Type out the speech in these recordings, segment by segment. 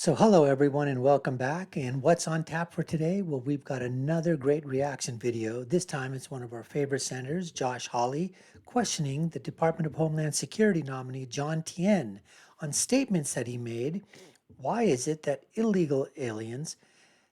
So hello everyone and welcome back. And what's on tap for today? Well, we've got another great reaction video. This time it's one of our favorite senators, Hawley, questioning the Department of Homeland Security nominee, John Tien, on statements that he made. Why is it that illegal aliens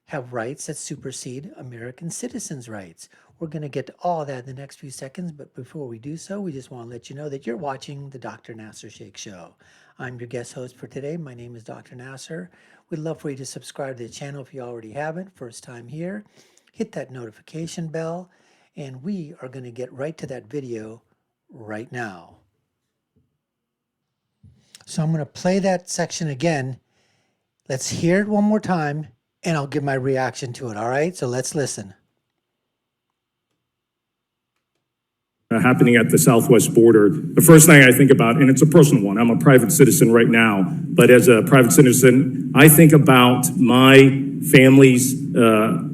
have rights that supersede American citizens' rights? We're going to get to all that in the next few seconds, but before we do so, we just want to let you know that you're watching the Dr. Nasir Shaikh Show. I'm your guest host for today. My name is Dr. Nasir. We'd love for you to subscribe to the channel if you already haven't. First time here, hit that notification bell, and we are going to get right to that video right now. So I'm going to play that section again. Let's hear it one more time, and I'll give my reaction to it, all right? So let's listen. Happening at the southwest border, the first thing I think about, and it's a personal one, I'm a private citizen right now, but as a private citizen, I think about my family's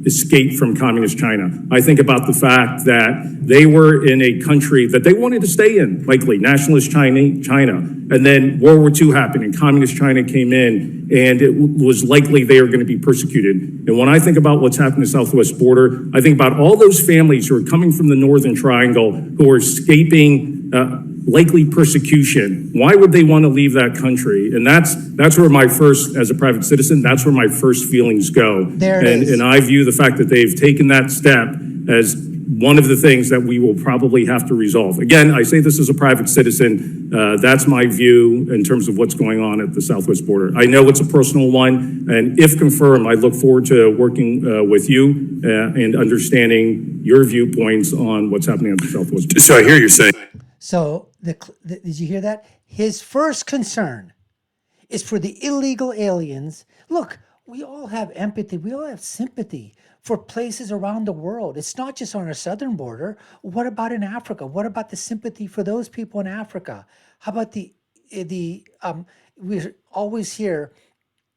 escape from communist China. I think about the fact that they were in a country that they wanted to stay in, likely nationalist China, and then World War II happened and communist China came in, and it was likely they were going to be persecuted. And when I think about what's happened to the southwest border, I think about all those families who are coming from the Northern Triangle who are escaping likely persecution. Why would they want to leave that country? And that's where my first, as a private citizen, that's where my first feelings go. And I view the fact that they've taken that step as one of the things that we will probably have to resolve. Again, I say this as a private citizen. That's my view in terms of what's going on at the southwest border. I know it's a personal one, and if confirmed, I look forward to working with you and understanding your viewpoints on what's happening at the southwest border. So I hear you're saying. So did you hear that? His first concern is for the illegal aliens. Look, we all have empathy. We all have sympathy for places around the world. It's not just on our southern border. What about in Africa? What about the sympathy for those people in Africa? How about we always hear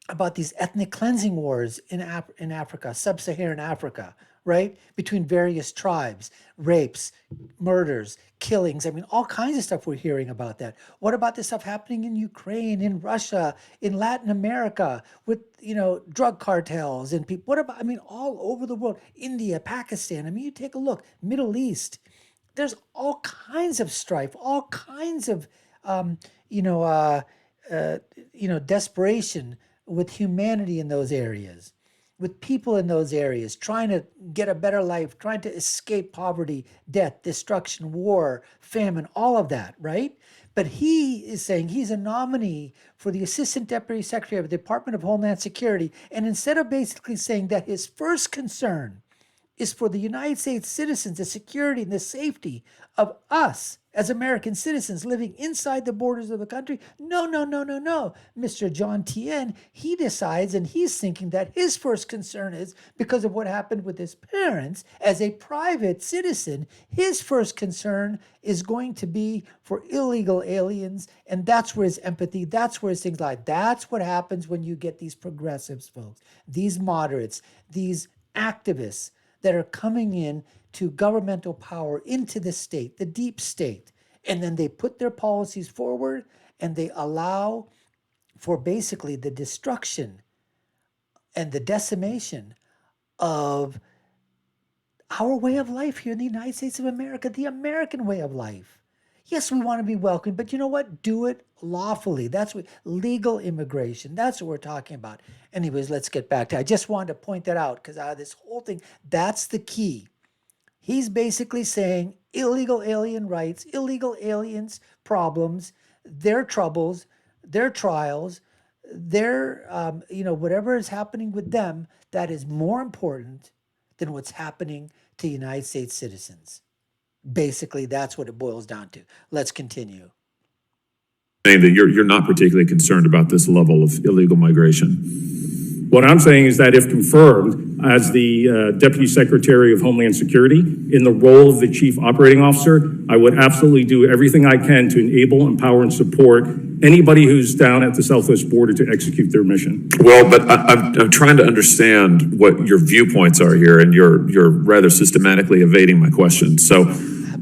about these ethnic cleansing wars in Africa, sub-Saharan Africa, right? Between various tribes, rapes, murders, killings. I mean, all kinds of stuff we're hearing about that. What about this stuff happening in Ukraine, in Russia, in Latin America with, drug cartels and people? What about, all over the world, India, Pakistan. You take a look, Middle East. There's all kinds of strife, all kinds of, desperation with humanity in those areas, with people in those areas trying to get a better life, trying to escape poverty, death, destruction, war, famine, all of that, right? But he is saying he's a nominee for the Assistant Deputy Secretary of the Department of Homeland Security. And instead of basically saying that his first concern is for the United States citizens, the security and the safety of us as American citizens living inside the borders of the country. No. Mr. John Tien, he decides and he's thinking that his first concern is because of what happened with his parents as a private citizen. His first concern is going to be for illegal aliens. And that's where his empathy, that's where his things lie. That's what happens when you get these progressives, folks, these moderates, these activists that are coming in to governmental power into the state, the deep state. And then they put their policies forward and they allow for basically the destruction and the decimation of our way of life here in the United States of America, the American way of life. Yes, we want to be welcome, but you know what? Do it lawfully. That's what legal immigration. That's what we're talking about. Anyways, let's get back to it. I just wanted to point that out because out of this whole thing, that's the key. He's basically saying illegal alien rights, illegal aliens problems, their troubles, their trials, their, whatever is happening with them, that is more important than what's happening to United States citizens. Basically, that's what it boils down to. Let's continue. Saying that you're not particularly concerned about this level of illegal migration. What I'm saying is that if confirmed as the Deputy Secretary of Homeland Security in the role of the Chief Operating Officer, I would absolutely do everything I can to enable, empower, and support anybody who's down at the southwest border to execute their mission. Well, but I'm trying to understand what your viewpoints are here, and you're rather systematically evading my question. So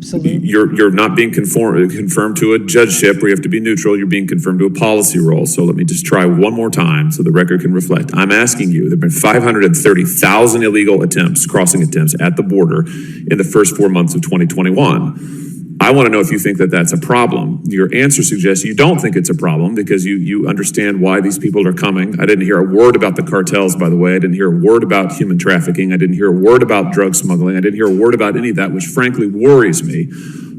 Absolutely. You're not being confirmed to a judgeship where you have to be neutral. You're being confirmed to a policy role. So let me just try one more time so the record can reflect. I'm asking you, there have been 530,000 illegal crossing attempts at the border in the first 4 months of 2021. I want to know if you think that that's a problem. Your answer suggests you don't think it's a problem because you understand why these people are coming. I didn't hear a word about the cartels, by the way. I didn't hear a word about human trafficking. I didn't hear a word about drug smuggling. I didn't hear a word about any of that, which frankly worries me.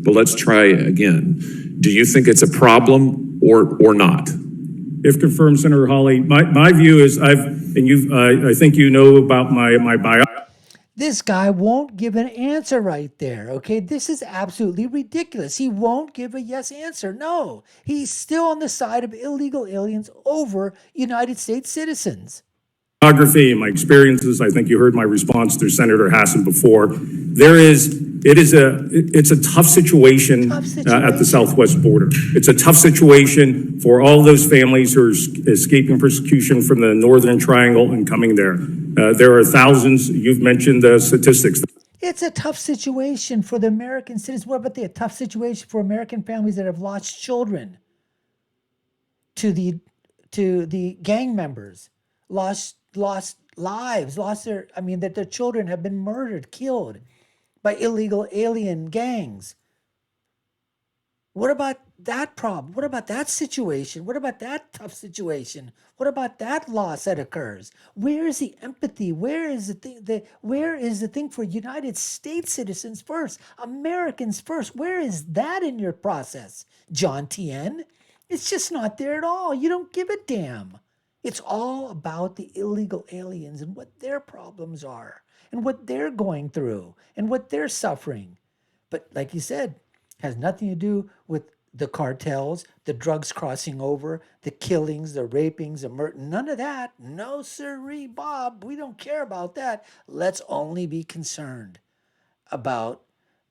But let's try again. Do you think it's a problem or not? If confirmed, Senator Hawley, my view is I think you know about my bio. This guy won't give an answer right there, okay? This is absolutely ridiculous. He won't give a yes answer. No, he's still on the side of illegal aliens over United States citizens. Biography and my experiences, I think you heard my response to Senator Hassan before. It's a tough situation, at the southwest border. It's a tough situation for all those families who are escaping persecution from the Northern Triangle and coming there. There are thousands. You've mentioned the statistics. It's a tough situation for the American citizens. What about a tough situation for American families that have lost children to the gang members, lost lives, that their children have been murdered, killed by illegal alien gangs. What about that problem? What about that situation? What about that tough situation? What about that loss that occurs? Where is the empathy? Where is the thing for United States citizens first, Americans first? Where is that in your process, John Tien? It's just not there at all. You don't give a damn. It's all about the illegal aliens and what their problems are and what they're going through and what they're suffering. But like you said, has nothing to do with the cartels, the drugs crossing over, the killings, the rapings, the murder, none of that. No, sirree, Bob, we don't care about that. Let's only be concerned about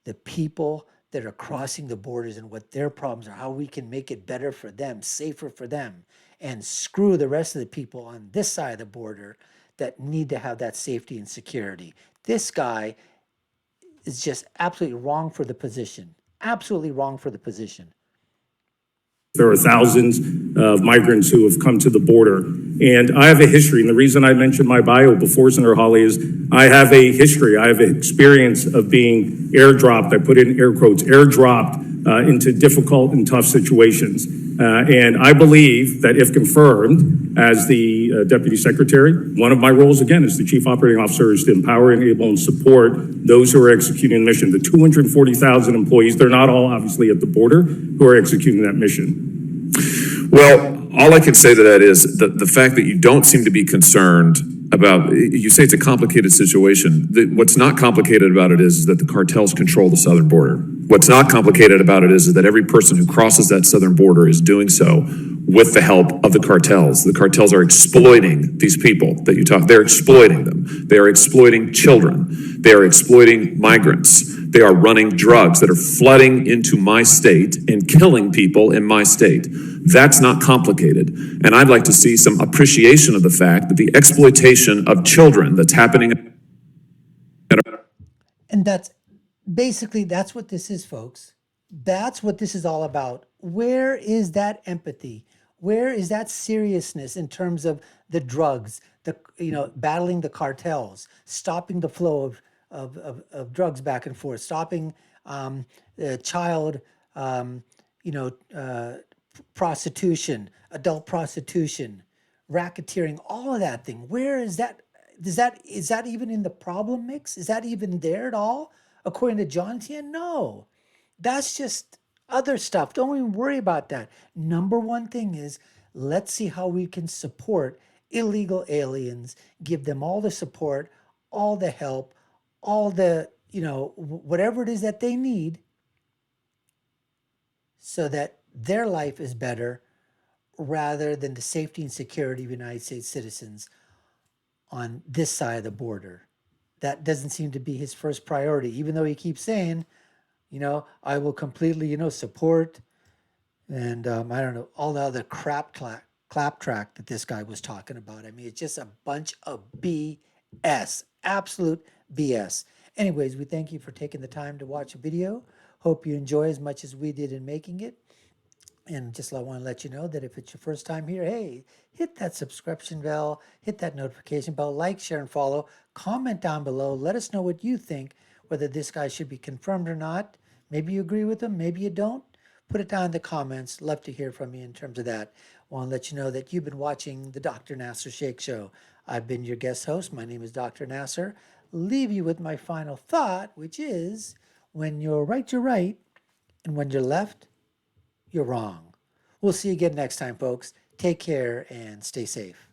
the people that are crossing the borders and what their problems are, how we can make it better for them, safer for them, and screw the rest of the people on this side of the border that need to have that safety and security. This guy is just absolutely wrong for the position. Absolutely wrong for the position. There are thousands of migrants who have come to the border. And I have a history. And the reason I mentioned my bio before, Senator Hawley, is I have a history. I have an experience of being airdropped. I put in air quotes, airdropped into difficult and tough situations. And I believe that if confirmed as the Deputy Secretary, one of my roles, again, as the Chief Operating Officer, is to empower, enable, and support those who are executing the mission. The 240,000 employees, they're not all obviously at the border, who are executing that mission. Well, all I can say to that is the fact that you don't seem to be concerned about, you say it's a complicated situation. What's not complicated about it is that the cartels control the southern border. What's not complicated about it is that every person who crosses that southern border is doing so with the help of the cartels. The cartels are exploiting these people that you talk. They're exploiting them. They are exploiting children. They are exploiting migrants. They are running drugs that are flooding into my state and killing people in my state. That's not complicated. And I'd like to see some appreciation of the fact that the exploitation of children that's happening. And that's what this is, folks. That's what this is all about. Where is that empathy? Where is that seriousness in terms of the drugs, battling the cartels, stopping the flow of drugs back and forth, stopping child, prostitution, adult prostitution, racketeering, all of that thing. Where is that? Is that even in the problem mix? Is that even there at all? According to John Tien, no. That's just other stuff. Don't even worry about that. Number one thing is, let's see how we can support illegal aliens, give them all the support, all the help, all the, whatever it is that they need so that their life is better rather than the safety and security of United States citizens on this side of the border. That doesn't seem to be his first priority, even though he keeps saying, I will completely, support and I don't know, all the other claptrap that this guy was talking about. I mean, it's just a bunch of BS, absolute BS. Anyways, we thank you for taking the time to watch a video. Hope you enjoy as much as we did in making it. And just I want to let you know that if it's your first time here, hey, hit that subscription bell, hit that notification bell, like, share, and follow. Comment down below. Let us know what you think, whether this guy should be confirmed or not. Maybe you agree with him, maybe you don't. Put it down in the comments. Love to hear from you in terms of that. Want to let you know that you've been watching the Dr. Nasir Shaikh Show. I've been your guest host. My name is Dr. Nasir. Leave you with my final thought, which is when you're right, and when you're left, you're wrong. We'll see you again next time, folks. Take care and stay safe.